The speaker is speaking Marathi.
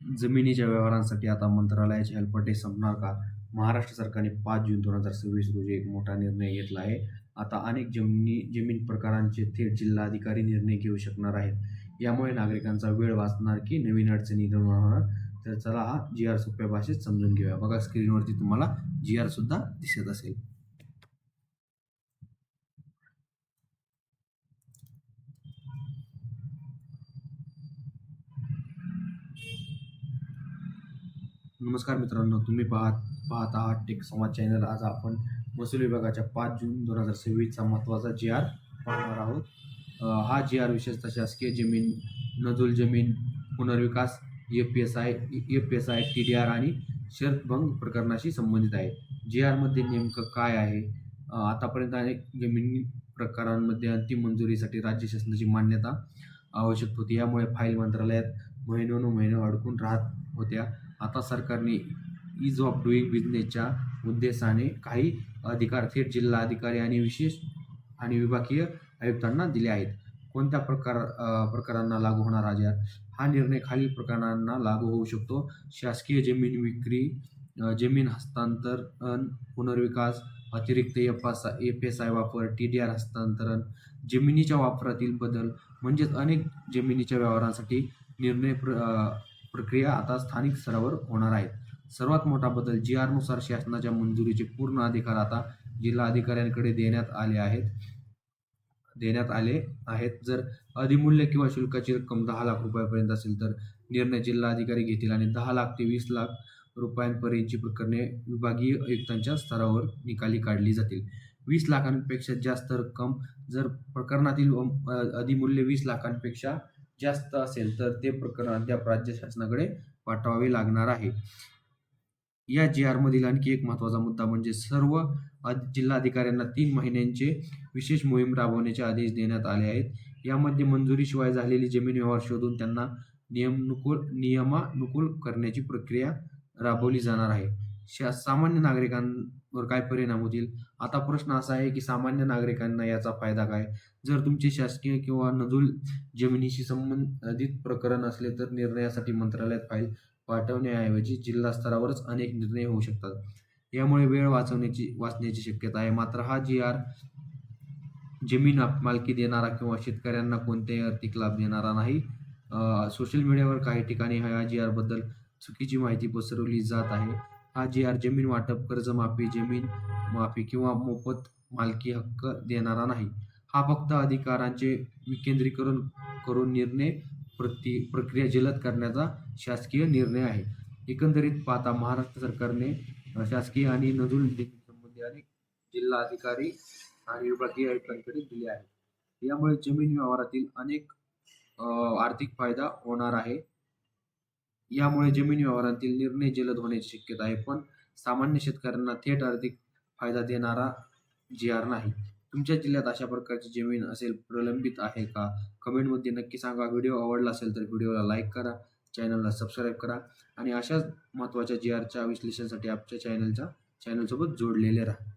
जमिनीच्या व्यवहारांसाठी आता मंत्रालयाचे हेलपाटे संपणार का? महाराष्ट्र सरकारने 5 जून 2026 रोजी एक मोठा निर्णय घेतला आहे. आता अनेक जमीन प्रकारांचे थेट जिल्हाधिकारी निर्णय घेऊ शकणार आहेत. यामुळे नागरिकांचा वेळ वाचणार की नवीन अडचणी निर्माण होणार? तर चला हा जी-आर सोप्या भाषेत समजून घेऊया. बघा स्क्रीनवरती तुम्हाला जी-आर सुद्धा दिसत असेल. नमस्कार मित्रांनो, तुम्ही पाहत आहात टेक संवाद चॅनल. आज आपण महसूल विभागाच्या 5 जून 2026चा महत्त्वाचा जी-आर पाहणार आहोत. हा जी-आर विशेषतः शासकीय जमीन, नजूल जमीन पुनर्विकास, एफ-पी-एस-आय, टी-डी-आर आणि शर्तभंग प्रकरणाशी संबंधित आहे. जी-आरमध्ये नेमकं काय आहे? आतापर्यंत अनेक जमिनी प्रकारांमध्ये अंतिम मंजुरीसाठी राज्य शासनाची मान्यता आवश्यक होती. यामुळे फाईल मंत्रालयात महिनोन्महिने अडकून राहत होत्या. आता सरकारने ईज ऑफ डुईंग बिझनेसच्या उद्देशाने काही अधिकार थेट जिल्हाधिकारी आणि विशेष आणि विभागीय आयुक्तांना दिले आहेत. कोणत्या प्रकारांना लागू होणार हा जी-आर? हा निर्णय खालील प्रकरणांना लागू होऊ शकतो: शासकीय जमीन विक्री, जमीन हस्तांतरण, पुनर्विकास, अतिरिक्त एफ-एस-आय वापर, टी-डी-आर हस्तांतरण, जमिनीच्या वापरातील बदल. म्हणजेच अनेक जमिनीच्या व्यवहारांसाठी निर्णय प्रक्रिया आता स्थानिक स्तरावर होणार आहेत. सर्वात मोठा बदल: जी-आरनुसार शासनाच्या मंजुरीचे पूर्ण अधिकार आता जिल्हाधिकाऱ्यांकडे देण्यात आले आहेत. जर अधिमूल्य किंवा शुल्काची रक्कम 10 लाख रुपयांपर्यंत असेल तर निर्णय जिल्हाधिकारी घेतील आणि 10 लाख ते 20 लाख रुपयांपर्यंतची प्रकरणे विभागीय आयुक्तांच्या स्तरावर निकाली काढली जातील. 20 लाखांपेक्षा जास्त रक्कम: जर प्रकरणातील अधिमूल्य 20 लाखांपेक्षा जास्त असेल तर ते प्रकरण अद्याप राज्य शासनाकडे पाठवावे लागणार आहे. या जी-आरमधील आणखी एक महत्त्वाचा मुद्दा म्हणजे सर्व जिल्हाधिकाऱ्यांना 3 महिन्यांचे विशेष मोहीम राबवण्याचे आदेश देण्यात आले आहेत. यामध्ये मंजुरीशिवाय झालेली जमीन व्यवहार शोधून त्यांना नियमानुकूल करण्याची प्रक्रिया राबवली जाणार आहे. सामान्य नागरिकांवर काय परिणाम होतील? आता प्रश्न असा आहे की सामान्य नागरिकांना याचा फायदा काय? जर तुमचे शासकीय किंवा नजूल जमिनीशी संबंधित प्रकरण असले तर निर्णयासाठी मंत्रालयात फाईल पाठवण्याऐवजी जिल्हा स्तरावरच अनेक निर्णय होऊ शकतात. यामुळे वेळ वाचण्याची शक्यता आहे. मात्र हा जी-आर जमीन मालकी देणारा किंवा शेतकऱ्यांना कोणत्याही आर्थिक लाभ देणारा नाही. सोशल मीडियावर काही ठिकाणी हा जी-आरबद्दल चुकीची माहिती पसरवली जात आहे. हा जी-आर जमीन वाटप, कर्जमाफी, जमीन माफी किंवा मोफत मालकी हक्क देणारा नाही. हा फक्त अधिकारांचे विकेंद्रीकरण करून निर्णय प्रक्रिया जलद करण्याचा शासकीय निर्णय आहे. एकंदरीत पाहता महाराष्ट्र सरकारने शासकीय आणि नजूल जमीन अनेक जिल्हाधिकारी आणि विभागीय आयुक्तांकडे दिले आहे. यामुळे जमीन व्यवहारातील अनेक आर्थिक फायदा होणार आहे. यामुळे जमीन व्यवहारातील निर्णय जलद होण्याची शक्यता आहे, पण सामान्य शेतकऱ्यांना थेट आर्थिक फायदा देणारा जी-आर नाही. तुमच्या जिल्ह्यात अशा प्रकारची जमीन असेल प्रलंबित आहे का? कमेंटमध्ये नक्की सांगा. व्हिडिओ आवडला असेल तर व्हिडिओला लाईक करा, चॅनलला सबस्क्राईब करा आणि अशाच महत्त्वाच्या जी-आरच्या विश्लेषणासाठी आमच्या चॅनलसोबत जोडलेले राहा.